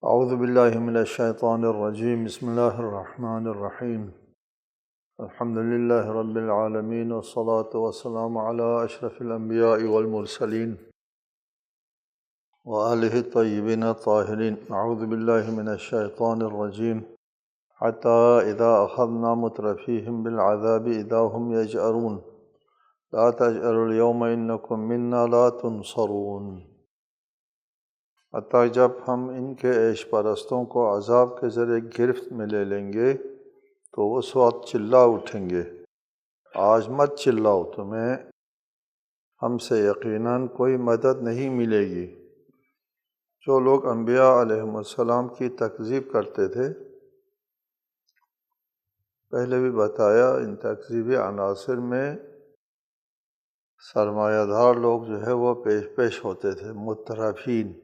اعوذ باللہ من الشیطان الرجیم بسم اللہ الرحمن الرحیم الحمد للہ رب العالمین والصلاة والسلام علی اشرف الانبیاء والمرسلین وآلہ الطیبین الطاہرین اعوذ باللہ من الشیطان الرجیم حتی اذا اخذنا مترفیہم بالعذاب اذا هم یجأرون لا تجأروا اليوم انکم منا لا تنصرون۔ حتیٰ جب ہم ان کے عیش پرستوں کو عذاب کے ذریعے گرفت میں لے لیں گے تو اس وقت چلا اٹھیں گے، آج مت چلاؤ، تمہیں ہم سے یقیناً کوئی مدد نہیں ملے گی۔ جو لوگ انبیاء علیہم السلام کی تکذیب کرتے تھے، پہلے بھی بتایا، ان تکذیبی عناصر میں سرمایہ دار لوگ جو ہے وہ پیش ہوتے تھے، مترفین،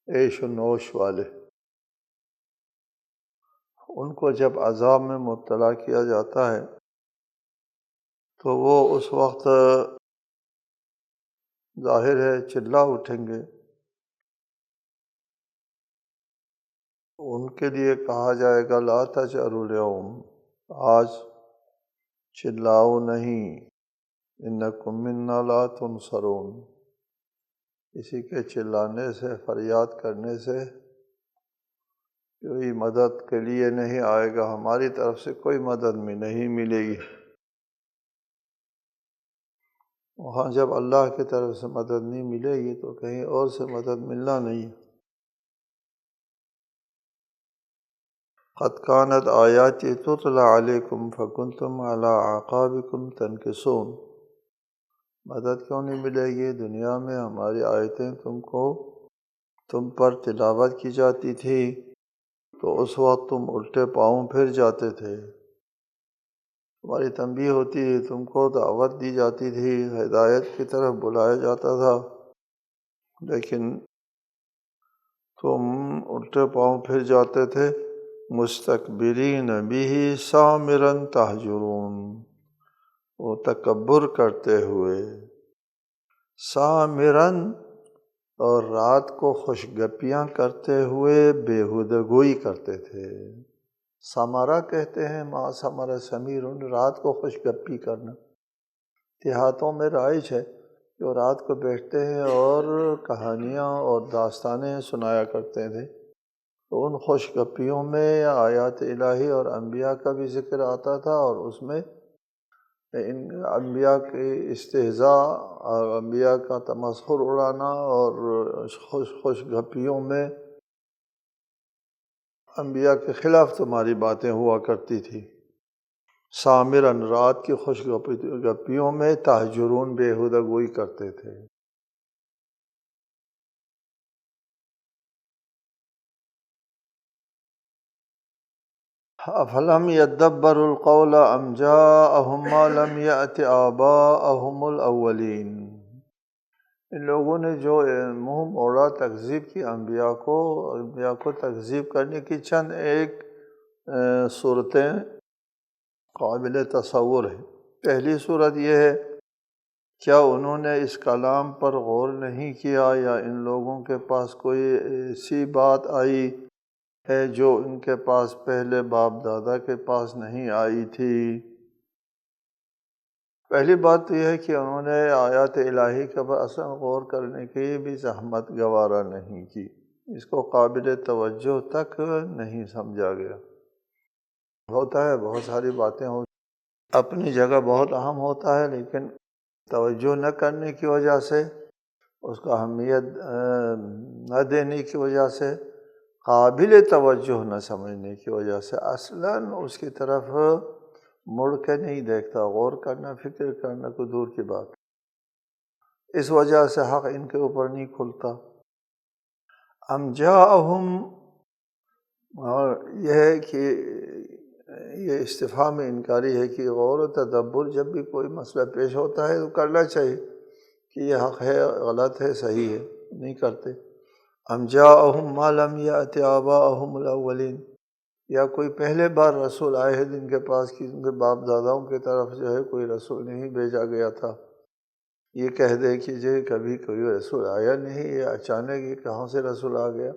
عیش و نوش والے۔ ان کو جب عذاب میں مبتلا کیا جاتا ہے تو وہ اس وقت ظاہر ہے چلا اٹھیں گے۔ ان کے لیے کہا جائے گا لا تجأروا اليوم، آج چلاؤ نہیں، انکم منا لا تنصرون، کسی کے چلانے سے، فریاد کرنے سے کوئی مدد کے لیے نہیں آئے گا، ہماری طرف سے کوئی مدد میں نہیں ملے گی۔ وہاں جب اللہ کی طرف سے مدد نہیں ملے گی تو کہیں اور سے مدد ملنا نہیں۔ قد كانت آیاتی تتلی علیکم فکنتم علی اعقابکم تنکصون۔ مدد کیوں نہیں ملے گی؟ دنیا میں ہماری آیتیں تم پر تلاوت کی جاتی تھی تو اس وقت تم الٹے پاؤں پھر جاتے تھے، تمہاری تنبیہ ہوتی تھی، تم کو دعوت دی جاتی تھی، ہدایت کی طرف بلایا جاتا تھا، لیکن تم الٹے پاؤں پھر جاتے تھے۔ مستکبرین بہ سامرا تہجرون، وہ تکبر کرتے ہوئے، سامرن، اور رات کو خوش گپیاں کرتے ہوئے بیہودہ گوئی کرتے تھے۔ سمرہ کہتے ہیں، ما سمر سمیر، رات کو خوش گپی کرنا۔ دیہاتوں میں رائج ہے جو رات کو بیٹھتے ہیں اور کہانیاں اور داستانیں سنایا کرتے تھے، تو ان خوش گپیوں میں آیات الہی اور انبیاء کا بھی ذکر آتا تھا، اور اس میں ان انبیاء کے استہزاء اور انبیاء کا تمسخر اڑانا، اور خوش گپیوں میں انبیاء کے خلاف تمہاری باتیں ہوا کرتی تھی۔ سامرن، رات کی خوش گپیوں میں، تہجرون، بیہودہ گوئی کرتے تھے۔ افلم یدبروا القول ام جاءہم ما لم یأت آباءہم الاولین۔ ان لوگوں نے جو منہ موڑا تکذیب کی انبیاء کو تکذیب کرنے کی چند ایک صورتیں قابل تصور ہیں۔ پہلی صورت یہ ہے، کیا انہوں نے اس کلام پر غور نہیں کیا، یا ان لوگوں کے پاس کوئی ایسی بات آئی ہے جو ان کے پاس پہلے باپ دادا کے پاس نہیں آئی تھی؟ پہلی بات تو یہ ہے کہ انہوں نے آیات الہی کے پر اصلا غور کرنے کی بھی زحمت گوارا نہیں کی، اس کو قابل توجہ تک نہیں سمجھا گیا۔ ہوتا ہے بہت ساری باتیں اپنی جگہ بہت اہم ہوتا ہے، لیکن توجہ نہ کرنے کی وجہ سے، اس کو اہمیت نہ دینے کی وجہ سے، قابل توجہ نہ سمجھنے کی وجہ سے اصلاً اس کی طرف مڑ کے نہیں دیکھتا، غور کرنا، فکر کرنا کو دور کی بات، اس وجہ سے حق ان کے اوپر نہیں کھلتا۔ ام جاءہم، اور یہ ہے کہ یہ استفہام انکاری ہے کہ غور و تدبر جب بھی کوئی مسئلہ پیش ہوتا ہے تو کرنا چاہیے کہ یہ حق ہے، غلط ہے، صحیح ہے، نہیں کرتے۔ ام جاءہم ما لم یأت آباءہم الاولین، یا کوئی پہلے بار رسول آئے ہیں جن کے پاس کہ ان کے باپ داداؤں کی طرف جو ہے کوئی رسول نہیں بھیجا گیا تھا۔ یہ کہہ دے کہ جو کبھی کوئی رسول آیا نہیں، یہ اچانک یہ کہاں سے رسول آ گیا؟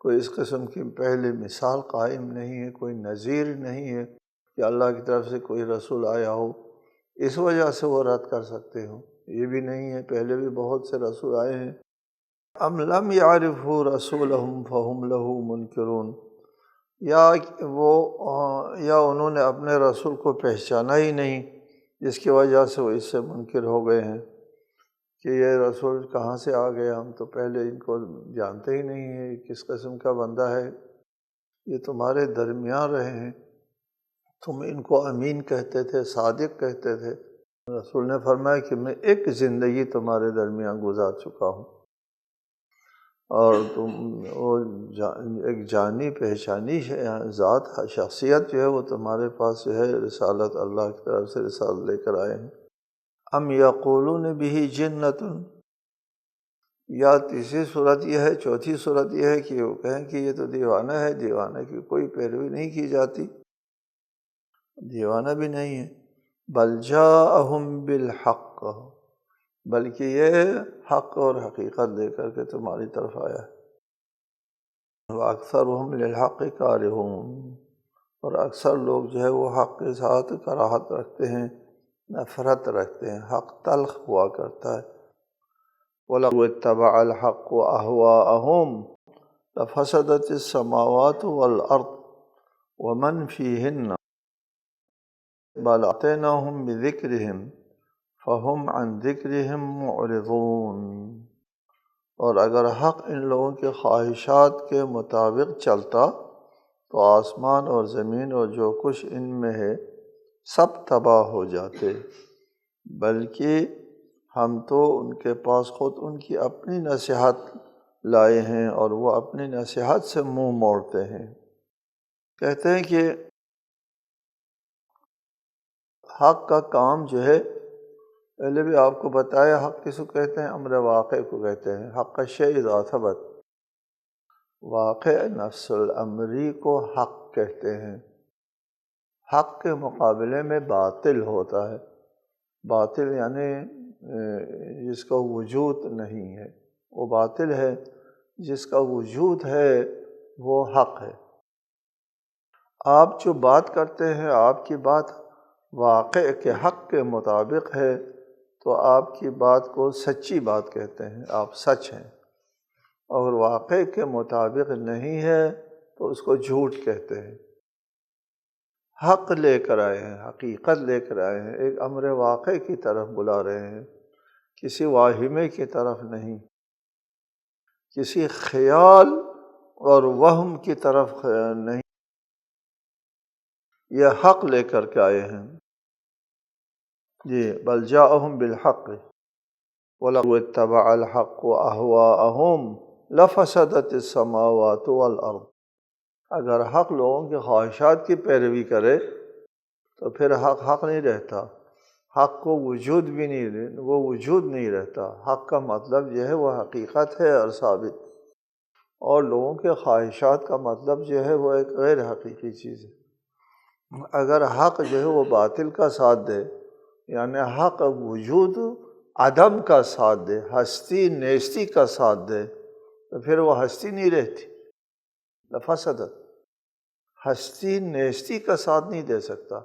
کوئی اس قسم کی پہلے مثال قائم نہیں ہے، کوئی نظیر نہیں ہے کہ اللہ کی طرف سے کوئی رسول آیا ہو اس وجہ سے وہ رد کر سکتے ہو، یہ بھی نہیں ہے، پہلے بھی بہت سے رسول آئے ہیں۔ ام لم یعرفوا رسولہم فہم لہ منکرون، یا انہوں نے اپنے رسول کو پہچانا ہی نہیں جس کی وجہ سے وہ اس سے منکر ہو گئے ہیں کہ یہ رسول کہاں سے آ گیا، ہم تو پہلے ان کو جانتے ہی نہیں ہیں، کس قسم کا بندہ ہے، یہ تمہارے درمیان رہے ہیں، تم ان کو امین کہتے تھے، صادق کہتے تھے۔ رسول نے فرمایا کہ میں ایک زندگی تمہارے درمیان گزار چکا ہوں، اور تم وہ ایک جانی پہچانی ذات شخصیت جو ہے وہ تمہارے پاس جو ہے رسالت اللہ کی طرف سے رسالت لے کر آئے ہیں۔ ام یقولون بہ جنۃ، یا تیسری صورت یہ ہے، چوتھی صورت یہ ہے کہ وہ کہیں کہ یہ تو دیوانہ ہے، دیوانہ کی کوئی پیروی نہیں کی جاتی، دیوانہ بھی نہیں ہے۔ بل جاءہم بالحق، بلکہ یہ حق اور حقیقت لے کر کے تمہاری طرف آیا ہے۔ وَأَكْثَرُهُمْ لِلْحَقِّ كَارِهُونَ، اور اکثر لوگ جو ہے وہ حق کے ساتھ کراہت رکھتے ہیں، نفرت رکھتے ہیں، حق تلخ ہوا کرتا ہے۔ وَلَوِ اتَّبَعَ الْحَقُّ أَهْوَاءَهُمْ لَفَسَدَتِ السَّمَاوَاتُ وَالْأَرْضُ وَمَنْ فِيهِنَّ بَلْ أَتَيْنَاهُمْ بِذِكْرِهِمْ فَهُمْ عَنْ ذِكْرِهِمْ مُعْرِضُونَ، اور اگر حق ان لوگوں کے خواہشات کے مطابق چلتا تو آسمان اور زمین اور جو کچھ ان میں ہے سب تباہ ہو جاتے، بلکہ ہم تو ان کے پاس خود ان کی اپنی نصیحت لائے ہیں اور وہ اپنی نصیحت سے منہ موڑتے ہیں۔ کہتے ہیں کہ حق کا کام جو ہے، پہلے بھی آپ کو بتایا حق کس کو کہتے ہیں، امر واقع کو کہتے ہیں۔ حق الشیء اذا ثبت، واقع نفس الامری کو حق کہتے ہیں۔ حق کے مقابلے میں باطل ہوتا ہے، باطل یعنی جس کا وجود نہیں ہے، وہ باطل ہے، جس کا وجود ہے وہ حق ہے۔ آپ جو بات کرتے ہیں، آپ کی بات واقع کے حق کے مطابق ہے تو آپ کی بات کو سچی بات کہتے ہیں، آپ سچ ہیں، اور واقع کے مطابق نہیں ہے تو اس کو جھوٹ کہتے ہیں۔ حق لے کر آئے ہیں، حقیقت لے کر آئے ہیں، ایک امر واقع کی طرف بلا رہے ہیں، کسی واہمے کی طرف نہیں، کسی خیال اور وہم کی طرف نہیں، یہ حق لے کر کے آئے ہیں۔ جی، بل جاءہم بالحق وَلَوِ اتَّبَعَ الْحَقُّ أَهْوَاءَهُمْ لَفَسَدَتِ السَّمَاوَاتُ وَالْأَرْضُ، اگر حق لوگوں کی خواہشات کی پیروی کرے تو پھر حق نہیں رہتا، حق کو وجود بھی نہیں، وہ وجود نہیں رہتا۔ حق کا مطلب جو ہے وہ حقیقت ہے اور ثابت، اور لوگوں کے خواہشات کا مطلب جو ہے وہ ایک غیر حقیقی چیز ہے۔ اگر حق جو ہے وہ باطل کا ساتھ دے، یعنی حق وجود عدم کا ساتھ دے، ہستی نیستی کا ساتھ دے، تو پھر وہ ہستی نہیں رہتی، لفسدت۔ ہستی نیستی کا ساتھ نہیں دے سکتا،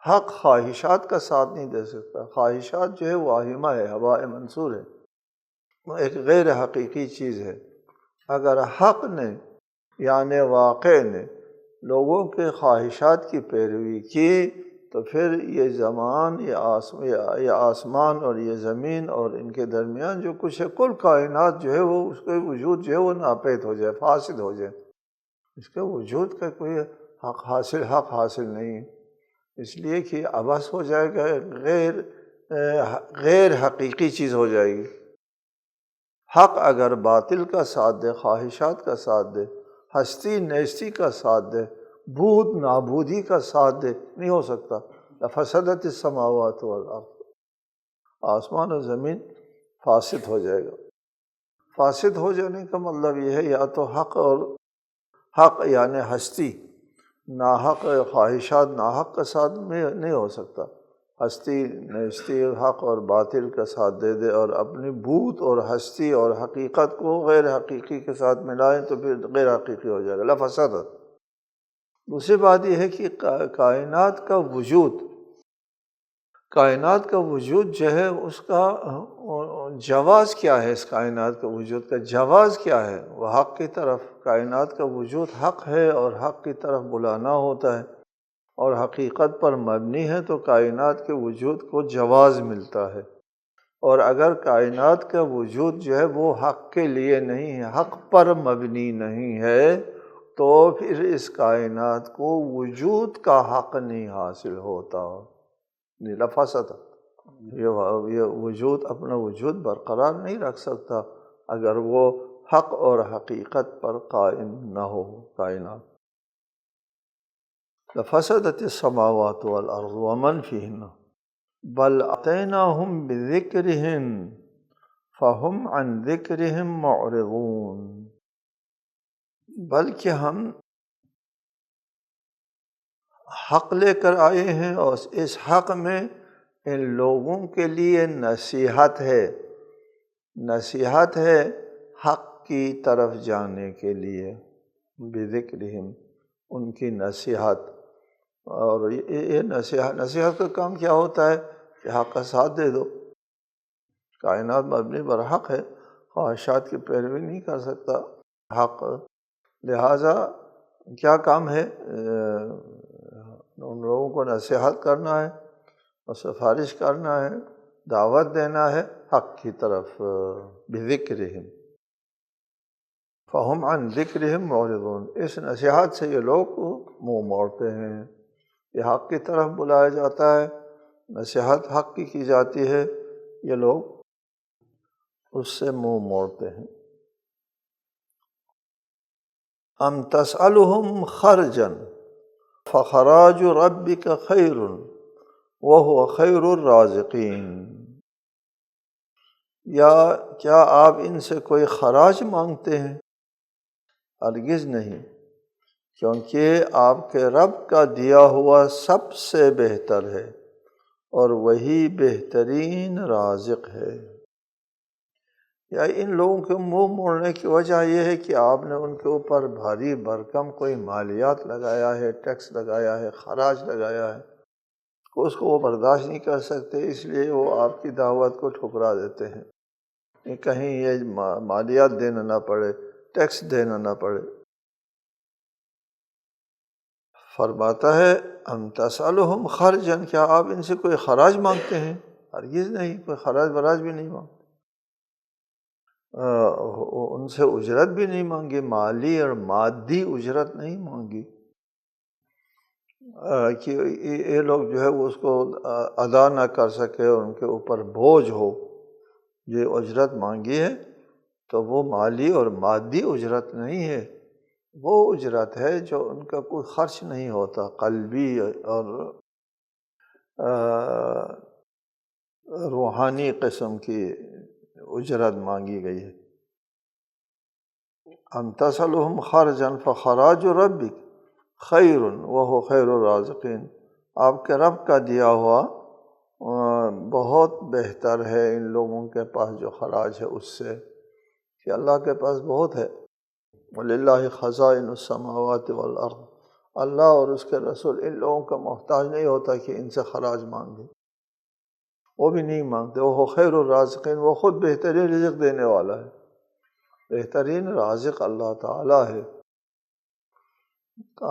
حق خواہشات کا ساتھ نہیں دے سکتا۔ خواہشات جو ہے واہمہ ہے، ہواء منصور ہے، وہ ایک غیر حقیقی چیز ہے۔ اگر حق نے یعنی واقع نے لوگوں کے خواہشات کی پیروی کی تو پھر یہ زمان، یہ آسمان اور یہ زمین اور ان کے درمیان جو کچھ ہے، کل کائنات جو ہے وہ اس کے وجود جو ہے وہ ناپید ہو جائے، فاسد ہو جائے، اس کے وجود کا کوئی حق حاصل نہیں ہے، اس لیے کہ عبث ہو جائے گا، غیر حقیقی چیز ہو جائے گی۔ حق اگر باطل کا ساتھ دے، خواہشات کا ساتھ دے، ہستی نیستی کا ساتھ دے، بود نابودی کا ساتھ دے، نہیں ہو سکتا۔ لفسدت السماوات والارض، آسمان اور زمین فاسد ہو جائے گا۔ فاسد ہو جانے کا مطلب یہ ہے یا تو حق یعنی ہستی، ناحق خواہشات ناحق کا ساتھ میں نہیں ہو سکتا، ہستی نشتی حق اور باطل کا ساتھ دے دے اور اپنی بوت اور ہستی اور حقیقت کو غیر حقیقی کے ساتھ ملائیں تو پھر غیر حقیقی ہو جائے گا، لفسد۔ دوسری بات یہ ہے کہ کائنات کا وجود جو ہے اس کا جواز کیا ہے، اس کائنات کا وجود کا جواز کیا ہے؟ وہ حق کی طرف، کائنات کا وجود حق ہے اور حق کی طرف بلانا ہوتا ہے اور حقیقت پر مبنی ہے تو کائنات کے وجود کو جواز ملتا ہے۔ اور اگر کائنات کا وجود جو ہے وہ حق کے لیے نہیں ہے، حق پر مبنی نہیں ہے، تو پھر اس کائنات کو وجود کا حق نہیں حاصل ہوتا، لفظت۔ یہ وجود اپنا وجود برقرار نہیں رکھ سکتا اگر وہ حق اور حقیقت پر قائم نہ ہو کائنات۔ لفسدت السماوات والارض ومن فیہن بل اتیناہم بذکرہم فہم عن ذکرہم معرضون، بلکہ ہم حق لے کر آئے ہیں اور اس حق میں ان لوگوں کے لیے نصیحت ہے حق کی طرف جانے کے لیے، بذکرہم، ان کی نصیحت۔ اور یہ نصیحت کا کام کیا ہوتا ہے کہ حق کا ساتھ دے دو۔ کائنات مبنی بر حق ہے، خواہشات کی پیروی نہیں کر سکتا حق، لہٰذا کیا کام ہے؟ ان لوگوں کو نصیحت کرنا ہے اور سفارش کرنا ہے، دعوت دینا ہے حق کی طرف، بذکرہم فہم عن ذکرہم معرضون۔ اس نصیحت سے یہ لوگ منہ موڑتے ہیں، یہ حق کی طرف بلایا جاتا ہے، نصیحت حق کی جاتی ہے، یہ لوگ اس سے منہ موڑتے ہیں۔ ام تسألہم خرجا فخراج ربک خیر وہو خیر الرازقین، یا کیا آپ ان سے کوئی خراج مانگتے ہیں؟ ہرگز نہیں، کیونکہ آپ کے رب کا دیا ہوا سب سے بہتر ہے اور وہی بہترین رازق ہے۔ یا ان لوگوں کے منہ موڑنے کی وجہ یہ ہے کہ آپ نے ان کے اوپر بھاری بھرکم کوئی مالیات لگایا ہے، ٹیکس لگایا ہے، خراج لگایا ہے، اس کو وہ برداشت نہیں کر سکتے، اس لیے وہ آپ کی دعوت کو ٹھکرا دیتے ہیں کہ کہیں یہ مالیات دینا نہ پڑے، ٹیکس دینا نہ پڑے۔ فرماتا ہے ام تسألہم خرجا، کیا آپ ان سے کوئی خراج مانگتے ہیں؟ ہرگز نہیں، کوئی خراج براج بھی نہیں مانگتے، ان سے اجرت بھی نہیں مانگی، مالی اور مادی اجرت نہیں مانگی کہ یہ لوگ جو ہے وہ اس کو ادا نہ کر سکے، ان کے اوپر بوجھ ہو۔ یہ اجرت مانگی ہے تو وہ مالی اور مادی اجرت نہیں ہے، وہ اجرت ہے جو ان کا کوئی خرچ نہیں ہوتا، قلبی اور روحانی قسم کی اجرت مانگی گئی ہے۔ ام تسألہم خرجا فخراج ربک خیر وہو خیر الرازقین، آپ کے رب کا دیا ہوا بہت بہتر ہے ان لوگوں کے پاس جو خراج ہے اس سے، کہ اللہ کے پاس بہت ہے۔ وَلِلَّهِ خَزَائِنُ السَّمَاوَاتِ وَالْأَرْضِ، اللہ اور اس کے رسول ان لوگوں کا محتاج نہیں ہوتا کہ ان سے خراج مانگے، وہ بھی نہیں مانگتے۔ وہ خیر الرازقین، وہ خود بہترین رزق دینے والا ہے، بہترین رازق اللہ تعالیٰ ہے۔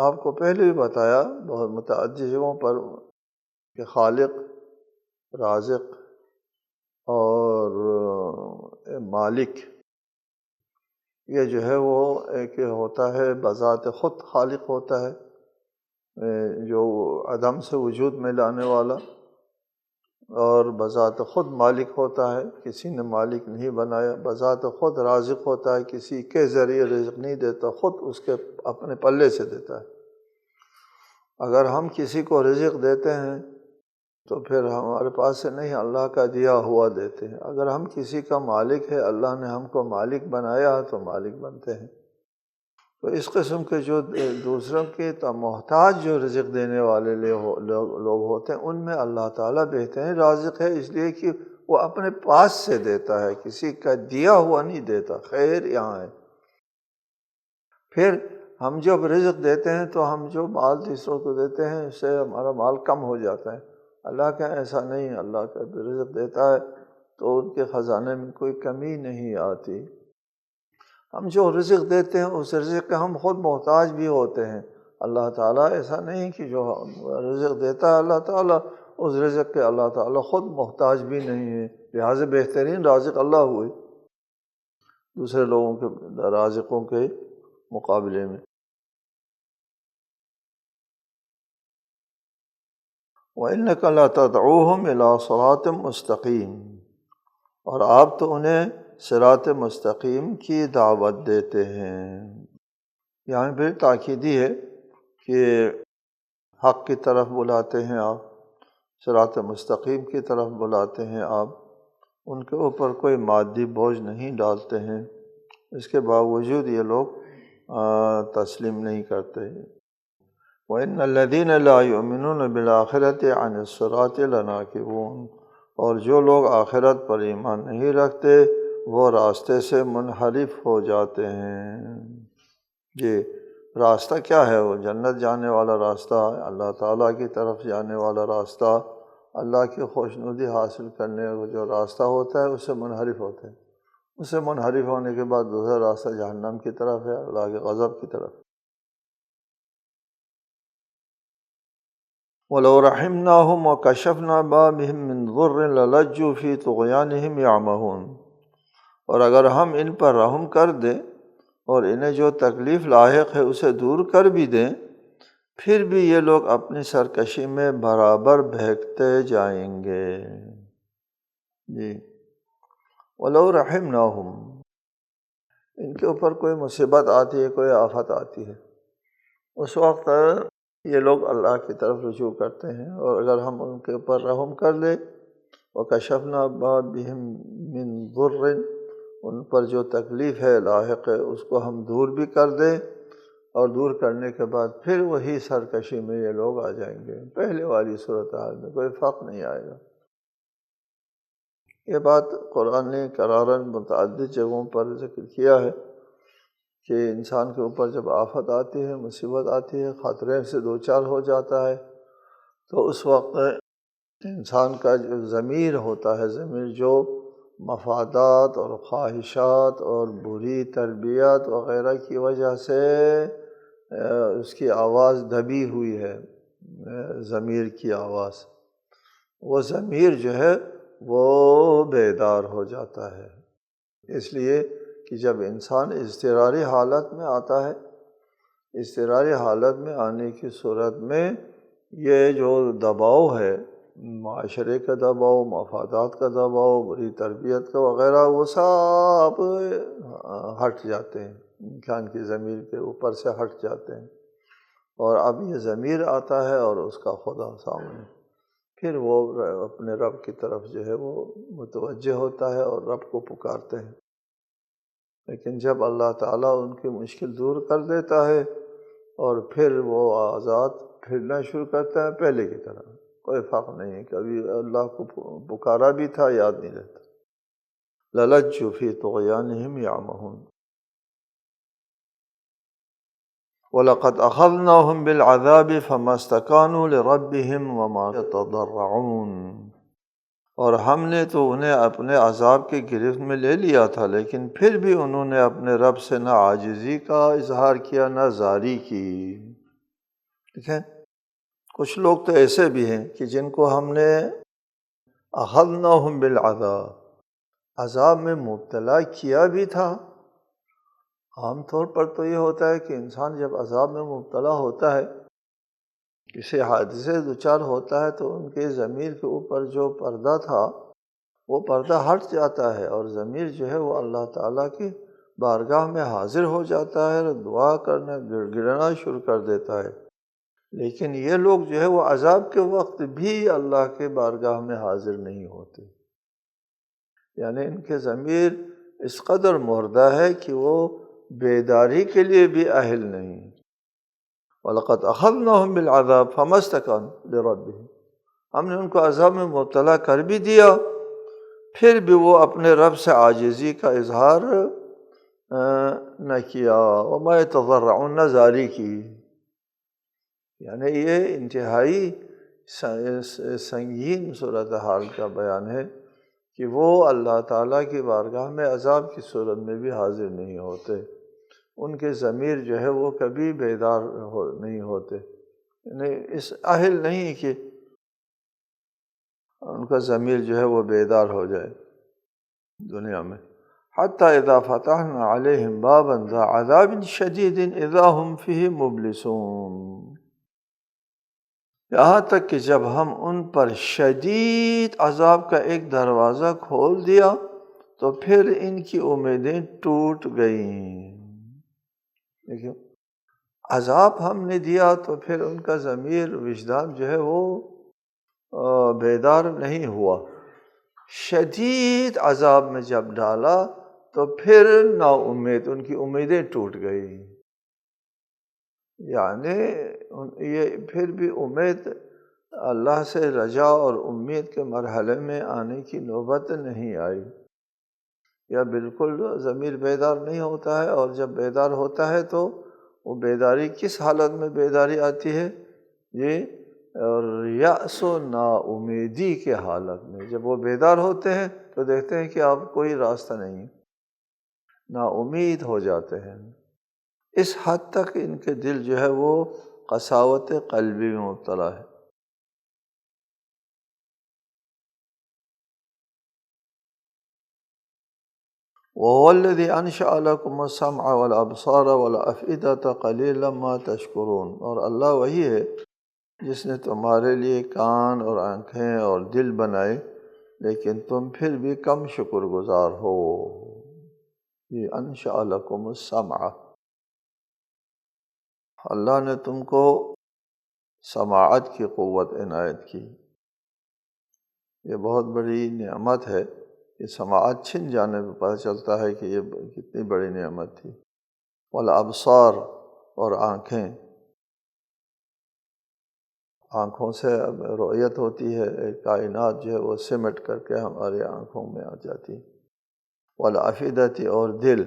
آپ کو پہلے بھی بتایا بہت متعدد جگہوں پر کہ خالق، رازق اور مالک، یہ جو ہے وہ ایک ہوتا ہے بذات خود خالق ہوتا ہے جو عدم سے وجود میں لانے والا، اور بذات خود مالک ہوتا ہے، کسی نے مالک نہیں بنایا۔ بذات خود رازق ہوتا ہے، کسی کے ذریعے رزق نہیں دیتا، خود اس کے اپنے پلے سے دیتا ہے۔ اگر ہم کسی کو رزق دیتے ہیں تو پھر ہمارے پاس سے نہیں، اللہ کا دیا ہوا دیتے ہیں۔ اگر ہم کسی کا مالک ہے، اللہ نے ہم کو مالک بنایا تو مالک بنتے ہیں۔ تو اس قسم کے جو دوسروں کے محتاج جو رزق دینے والے لوگ ہوتے ہیں، ان میں اللہ تعالیٰ بہترین رازق ہے، اس لیے کہ وہ اپنے پاس سے دیتا ہے، کسی کا دیا ہوا نہیں دیتا، خیر یہاں ہے۔ پھر ہم جب رزق دیتے ہیں تو ہم جو مال دوسروں کو دیتے ہیں اس سے ہمارا مال کم ہو جاتا ہے، اللہ کا ایسا نہیں، اللہ کا رزق دیتا ہے تو ان کے خزانے میں کوئی کمی نہیں آتی۔ ہم جو رزق دیتے ہیں اس رزق کے ہم خود محتاج بھی ہوتے ہیں، اللہ تعالیٰ ایسا نہیں کہ جو رزق دیتا ہے اللہ تعالیٰ، اس رزق کے اللہ تعالیٰ خود محتاج بھی نہیں ہے، لہٰذا بہترین رازق اللہ ہوئے دوسرے لوگوں کے رازقوں کے مقابلے میں۔ وَإِنَّكَ لَتَدْعُوهُمْ إِلَىٰ صِرَاطٍ مُّسْتَقِيمٍ، اور آپ تو انہیں صراط مستقیم کی دعوت دیتے ہیں۔ یہاں پھر تاکیدی ہے کہ حق کی طرف بلاتے ہیں آپ، صراط مستقیم کی طرف بلاتے ہیں آپ، ان کے اوپر کوئی مادی بوجھ نہیں ڈالتے ہیں، اس کے باوجود یہ لوگ تسلیم نہیں کرتے۔ وَإِنَّ الَّذِينَ لَا يُؤْمِنُونَ بِالْآخِرَةِ عَنِ الصِّرَاطِ لَنَاكِبُونَ، اور جو لوگ آخرت پر ایمان نہیں رکھتے وہ راستے سے منحرف ہو جاتے ہیں۔ یہ راستہ کیا ہے؟ وہ جنت جانے والا راستہ، اللہ تعالیٰ کی طرف جانے والا راستہ، اللہ کی خوشنودی حاصل کرنے کا جو راستہ ہوتا ہے اس سے منحرف ہوتے ہیں۔ اس سے منحرف ہونے کے بعد دوسرا راستہ جہنم کی طرف ہے، اللہ کے غضب کی طرف۔ وَلَوْ رَحِمْنَاهُمْ وَكَشَفْنَا مَا بِهِم مِّن ضُرٍّ لَّلَجُّوا فِي طُغْيَانِهِمْ يَعْمَهُونَ، اور اگر ہم ان پر رحم کر دیں اور انہیں جو تکلیف لاحق ہے اسے دور کر بھی دیں، پھر بھی یہ لوگ اپنی سرکشی میں برابر بہکتے جائیں گے۔ جی، وَلَوْ رَحِمْنَاهُمْ، ان کے اوپر کوئی مصیبت آتی ہے، کوئی آفت آتی ہے، اس وقت یہ لوگ اللہ کی طرف رجوع کرتے ہیں، اور اگر ہم ان کے اوپر رحم کر لیں، وَكَشَفْنَا مَا بِهِم مِّن ضُرٍّ، ان پر جو تکلیف ہے لاحق ہے اس کو ہم دور بھی کر دیں، اور دور کرنے کے بعد پھر وہی سرکشی میں یہ لوگ آ جائیں گے، پہلے والی صورتحال میں کوئی فرق نہیں آئے گا۔ یہ بات قرآن نے قراراً متعدد جگہوں پر ذکر کیا ہے کہ انسان کے اوپر جب آفت آتی ہے، مصیبت آتی ہے، خطرے سے دوچار ہو جاتا ہے، تو اس وقت انسان کا جو ضمیر ہوتا ہے، ضمیر جو مفادات اور خواہشات اور بری تربیت وغیرہ کی وجہ سے اس کی آواز دبی ہوئی ہے، ضمیر کی آواز، وہ ضمیر جو ہے وہ بیدار ہو جاتا ہے۔ اس لیے کہ جب انسان اضطراری حالت میں آتا ہے، اضطراری حالت میں آنے کی صورت میں یہ جو دباؤ ہے، معاشرے کا دباؤ، مفادات کا دباؤ، بری تربیت کا وغیرہ، وہ سب ہٹ جاتے ہیں، انسان کی ضمیر کے اوپر سے ہٹ جاتے ہیں، اور اب یہ ضمیر آتا ہے اور اس کا خدا سامنے، پھر وہ اپنے رب کی طرف جو ہے وہ متوجہ ہوتا ہے اور رب کو پکارتے ہیں۔ لیکن جب اللہ تعالیٰ ان کی مشکل دور کر دیتا ہے اور پھر وہ آزاد پھرنا شروع کرتا ہے پہلے کی طرح، کوئی فرق نہیں ہے، کبھی اللہ کو پکارا بھی تھا یاد نہیں رہتا۔ لَلَجُّوا فِي طُغْيَانِهِمْ يَعْمَهُونَ وَلَقَدْ أَخَذْنَاهُمْ بِالْعَذَابِ فَمَا اسْتَكَانُوا لِرَبِّهِمْ وَمَا يَتَضَرَّعُونَ، اور ہم نے تو انہیں اپنے عذاب کی گرفت میں لے لیا تھا، لیکن پھر بھی انہوں نے اپنے رب سے نہ عاجزی کا اظہار کیا نہ زاری کی۔ دیکھیں، کچھ لوگ تو ایسے بھی ہیں کہ جن کو ہم نے اخذناہم بالعذاب، عذاب میں مبتلا کیا بھی تھا۔ عام طور پر تو یہ ہوتا ہے کہ انسان جب عذاب میں مبتلا ہوتا ہے، کسی حادثے سے دچار ہوتا ہے، تو ان کے ضمیر کے اوپر جو پردہ تھا وہ پردہ ہٹ جاتا ہے، اور ضمیر جو ہے وہ اللہ تعالیٰ کی بارگاہ میں حاضر ہو جاتا ہے اور دعا کرنا، گڑ گڑانا شروع کر دیتا ہے۔ لیکن یہ لوگ جو ہے وہ عذاب کے وقت بھی اللہ کے بارگاہ میں حاضر نہیں ہوتے، یعنی ان کے ضمیر اس قدر مردہ ہے کہ وہ بیداری کے لیے بھی اہل نہیں۔ وَلَقَدْ أَخَذْنَاهُمْ بِالْعَذَابِ فَمَا اسْتَكَانُوا لِرَبِّهِمْ، ہم نے ان کو عذاب میں مبتلا کر بھی دیا، پھر بھی وہ اپنے رب سے عاجزی کا اظہار نہ کیا، وَمَا يَتَضَرَّعُونَ، نہ زاری کی۔ یعنی یہ انتہائی سنگین صورتحال کا بیان ہے کہ وہ اللہ تعالیٰ کی بارگاہ میں عذاب کی صورت میں بھی حاضر نہیں ہوتے، ان کے ضمیر جو ہے وہ کبھی بیدار نہیں ہوتے، یعنی اس اہل نہیں کہ ان کا ضمیر جو ہے وہ بیدار ہو جائے دنیا میں۔ حتی اذا فتحنا علیہم بابا ذا عذاب شدید اذا ہم فیہ مبلسون، یہاں تک کہ جب ہم ان پر شدید عذاب کا ایک دروازہ کھول دیا تو پھر ان کی امیدیں ٹوٹ گئیں۔ دیکھیں، عذاب ہم نے دیا تو پھر ان کا ضمیر وجدان جو ہے وہ بیدار نہیں ہوا، شدید عذاب میں جب ڈالا تو پھر نا امید، ان کی امیدیں ٹوٹ گئی، یعنی یہ پھر بھی امید اللہ سے رجا اور امید کے مرحلے میں آنے کی نوبت نہیں آئی، یا بالکل ضمیر بیدار نہیں ہوتا ہے، اور جب بیدار ہوتا ہے تو وہ بیداری کس حالت میں بیداری آتی ہے؟ یہ یأس و نا امیدی کے حالت میں، جب وہ بیدار ہوتے ہیں تو دیکھتے ہیں کہ اب کوئی راستہ نہیں، نا امید ہو جاتے ہیں۔ اس حد تک ان کے دل جو ہے وہ قساوت قلبی میں مبتلا ہے۔ وَهُوَ الَّذِي أَنشَأَ لَكُمُ السَّمْعَ وَالْأَبْصَارَ وَالْأَفْئِدَةَ قَلِيلًا مَا تَشْكُرُونَ، اور اللہ وہی ہے جس نے تمہارے لیے کان اور آنکھیں اور دل بنائے، لیکن تم پھر بھی کم شکر گزار ہو۔ یہ انشأ لکم السمع، اللہ نے تم کو سماعت کی قوت عنایت کی، یہ بہت بڑی نعمت ہے کہ سماعت چھن جانے پہ پتہ چلتا ہے کہ یہ کتنی بڑی نعمت تھی۔ والابصار، اور آنکھوں سے اب رؤیت ہوتی ہے، ایک کائنات جو ہے وہ سمٹ کر کے ہماری آنکھوں میں آ جاتی۔ والافئدۃ، اور دل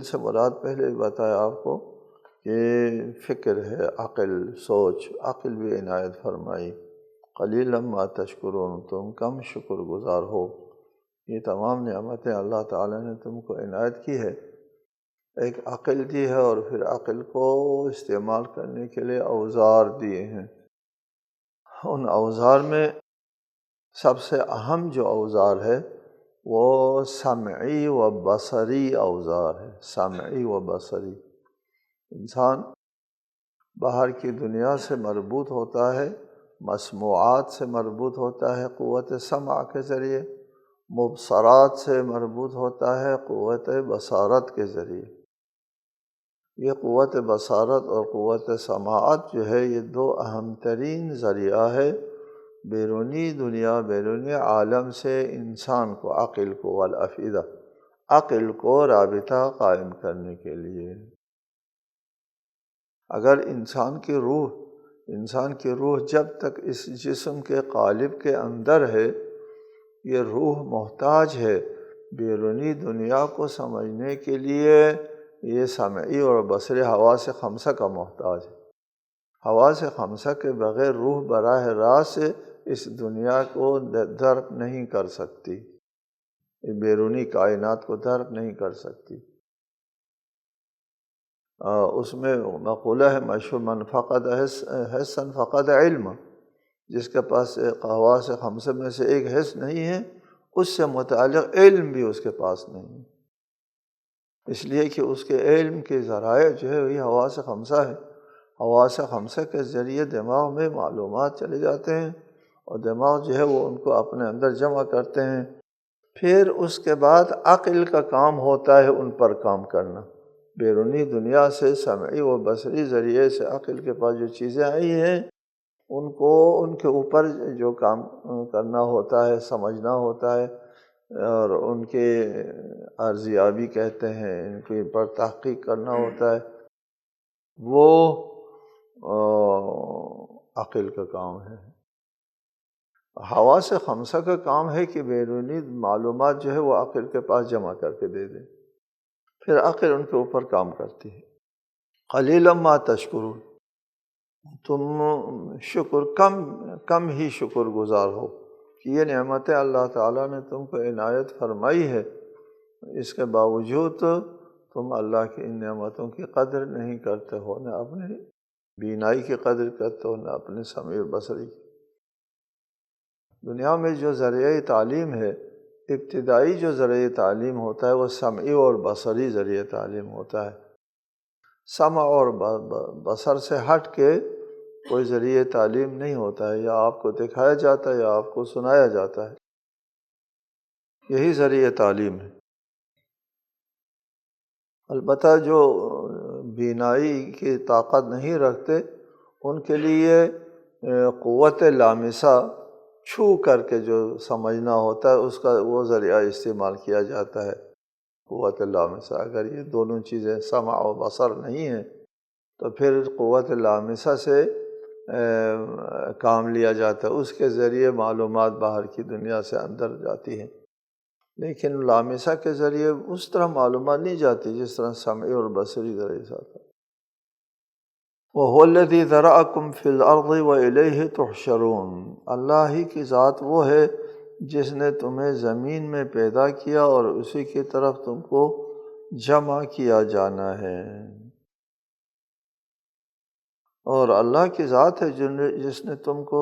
سے مراد پہلے بھی بتایا آپ کو کہ فکر ہے، عقل، سوچ، عقل بھی عنایت فرمائی۔ قلیلا ما تشکرون، تم کم شکر گزار ہو۔ یہ تمام نعمتیں اللہ تعالیٰ نے تم کو عنایت کی ہے، ایک عقل دی ہے، اور پھر عقل کو استعمال کرنے کے لیے اوزار دیے ہیں۔ ان اوزار میں سب سے اہم جو اوزار ہے وہ سمعی و بصری اوزار ہے، سمعی و بصری۔ انسان باہر کی دنیا سے مربوط ہوتا ہے، مسموعات سے مربوط ہوتا ہے قوت سمع کے ذریعے، مبصرات سے مربوط ہوتا ہے قوت بصارت کے ذریعے۔ یہ قوت بصارت اور قوت سماعت جو ہے یہ دو اہم ترین ذریعہ ہے بیرونی دنیا، بیرونی عالم سے انسان کو، عقل کو، والافئدہ، عقل کو رابطہ قائم کرنے کے لیے۔ اگر انسان کی روح جب تک اس جسم کے قالب کے اندر ہے، یہ روح محتاج ہے بیرونی دنیا کو سمجھنے کے لیے، یہ سمعی اور بصری حواس خمسہ کا محتاج ہے۔ حواس خمسہ کے بغیر روح براہ راست اس دنیا کو درک نہیں کر سکتی، بیرونی کائنات کو درک نہیں کر سکتی۔ اس میں مقولہ ہے مشہور، من فقد حسا فقد علم، جس کے پاس حواس خمسہ میں سے ایک حس نہیں ہے، اس سے متعلق علم بھی اس کے پاس نہیں ہے، اس لیے کہ اس کے علم کے ذرائع جو ہے وہی حواس خمسہ ہے۔ حواس خمسہ کے ذریعے دماغ میں معلومات چلے جاتے ہیں، اور دماغ جو ہے وہ ان کو اپنے اندر جمع کرتے ہیں، پھر اس کے بعد عقل کا کام ہوتا ہے ان پر کام کرنا۔ بیرونی دنیا سے سمعی و بصری ذریعے سے عقل کے پاس جو چیزیں آئی ہیں ان کو ان کے اوپر جو کام کرنا ہوتا ہے، سمجھنا ہوتا ہے، اور ان کے ارزیابی کہتے ہیں، ان کے پر تحقیق کرنا ہوتا ہے، وہ عقل کا کام ہے۔ حواس خمسہ کا کام ہے کہ بیرونی معلومات جو ہے وہ عقل کے پاس جمع کر کے دے دیں، پھر عقل ان کے اوپر کام کرتی ہے۔ قلیلا ما تشکرون، تم شکر کم ہی شکر گزار ہو کہ یہ نعمتیں اللہ تعالیٰ نے تم کو عنایت فرمائی ہے، اس کے باوجود تم اللہ کی ان نعمتوں کی قدر نہیں کرتے ہو، نہ اپنے بینائی کی قدر کرتے ہو، نہ اپنے سمیع بصری کی۔ دنیا میں جو ذریعہ تعلیم ہے، ابتدائی جو ذریعہ تعلیم ہوتا ہے وہ سمعی اور بصری ذریعہ تعلیم ہوتا ہے۔ سمع اور بصر سے ہٹ کے کوئی ذریعہ تعلیم نہیں ہوتا ہے، یا آپ کو دکھایا جاتا ہے یا آپ کو سنایا جاتا ہے، یہی ذریعہ تعلیم ہے۔ البتہ جو بینائی کی طاقت نہیں رکھتے، ان کے لیے قوت لامسہ، چھو کر کے جو سمجھنا ہوتا ہے، اس کا وہ ذریعہ استعمال کیا جاتا ہے، قوت لامسہ۔ اگر یہ دونوں چیزیں سمع و بصر نہیں ہیں تو پھر قوت لامسہ سے کام لیا جاتا ہے، اس کے ذریعے معلومات باہر کی دنیا سے اندر جاتی ہیں، لیکن لامسہ کے ذریعے اس طرح معلومات نہیں جاتی جس طرح سمعی اور بصری ذریعے سے آتا ہے۔ وَهُوَ الَّذِي ذَرَأَكُمْ فِي الْأَرْضِ وَإِلَيْهِ تُحْشَرُونَ، اللہ ہی کی ذات وہ ہے جس نے تمہیں زمین میں پیدا کیا اور اسی کی طرف تم کو جمع کیا جانا ہے۔ اور اللہ کی ذات ہے جس نے تم کو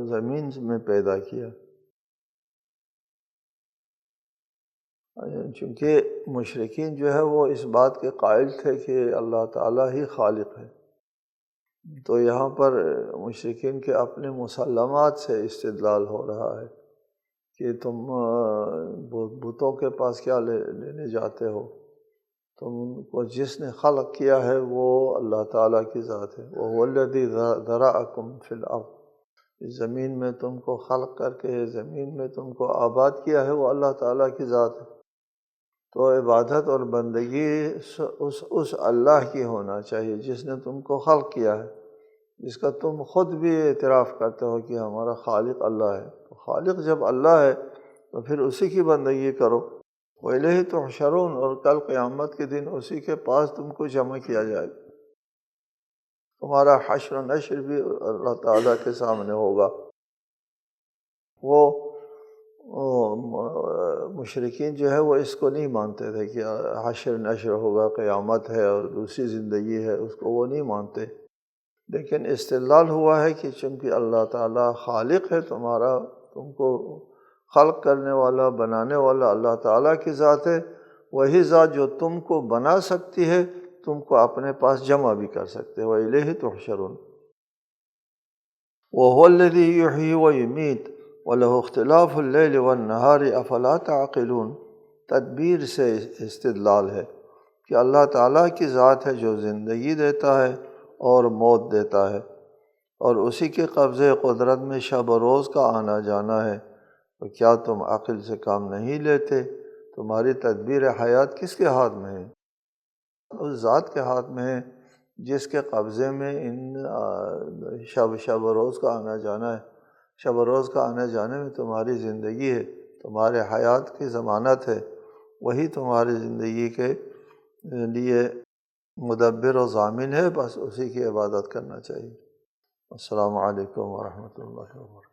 زمین میں پیدا کیا۔ چونکہ مشرکین جو ہے وہ اس بات کے قائل تھے کہ اللہ تعالیٰ ہی خالق ہے، تو یہاں پر مشرکین کے اپنے مسلمات سے استدلال ہو رہا ہے کہ تم بتوں کے پاس کیا لینے جاتے ہو، تم کو جس نے خلق کیا ہے وہ اللہ تعالیٰ کی ذات ہے۔ وَهُوَ الَّذِي ذَرَأَكُمْ فِي الْأَرْضِ، اس زمین میں تم کو خلق کر کے زمین میں تم کو آباد کیا ہے، وہ اللہ تعالیٰ کی ذات ہے۔ تو عبادت اور بندگی اس اللہ کی ہونا چاہیے جس نے تم کو خلق کیا ہے، جس کا تم خود بھی اعتراف کرتے ہو کہ ہمارا خالق اللہ ہے۔ تو خالق جب اللہ ہے تو پھر اسی کی بندگی کرو۔ وَإِلَيْهِ تُحْشَرُونَ، اور کل قیامت کے دن اسی کے پاس تم کو جمع کیا جائے گا، تمہارا حشر و نشر بھی اللہ تعالیٰ کے سامنے ہوگا۔ وہ مشرکین جو ہے وہ اس کو نہیں مانتے تھے کہ حشر نشر ہوگا، قیامت ہے اور دوسری زندگی ہے، اس کو وہ نہیں مانتے، لیکن استدلال ہوا ہے کہ چونکہ اللہ تعالیٰ خالق ہے تمہارا، تم کو خلق کرنے والا بنانے والا اللہ تعالیٰ کی ذات ہے، وہی ذات جو تم کو بنا سکتی ہے تم کو اپنے پاس جمع بھی کر سکتے ہو۔ وَإِلَيْهِ تُحْشَرُونَ وَهُوَ الَّذِي يُحْيِي وَيُمِيتُ وَلَهُ اخْتِلَافُ اللَّيْلِ وَالنَّهَارِ أَفَلَا تَعْقِلُونَ، تدبیر سے استدلال ہے کہ اللہ تعالیٰ کی ذات ہے جو زندگی دیتا ہے اور موت دیتا ہے، اور اسی کے قبضے قدرت میں شب و روز کا آنا جانا ہے، تو کیا تم عقل سے کام نہیں لیتے؟ تمہاری تدبیر حیات کس کے ہاتھ میں ہے؟ اس ذات کے ہاتھ میں ہے جس کے قبضے میں ان شب و روز کا آنا جانا ہے۔ شب و روز کا آنے جانے میں تمہاری زندگی ہے، تمہارے حیات کی ضمانت ہے، وہی تمہاری زندگی کے لیے مدبر و ضامن ہے، بس اسی کی عبادت کرنا چاہیے۔ السلام علیکم ورحمۃ اللہ وبرکاتہ۔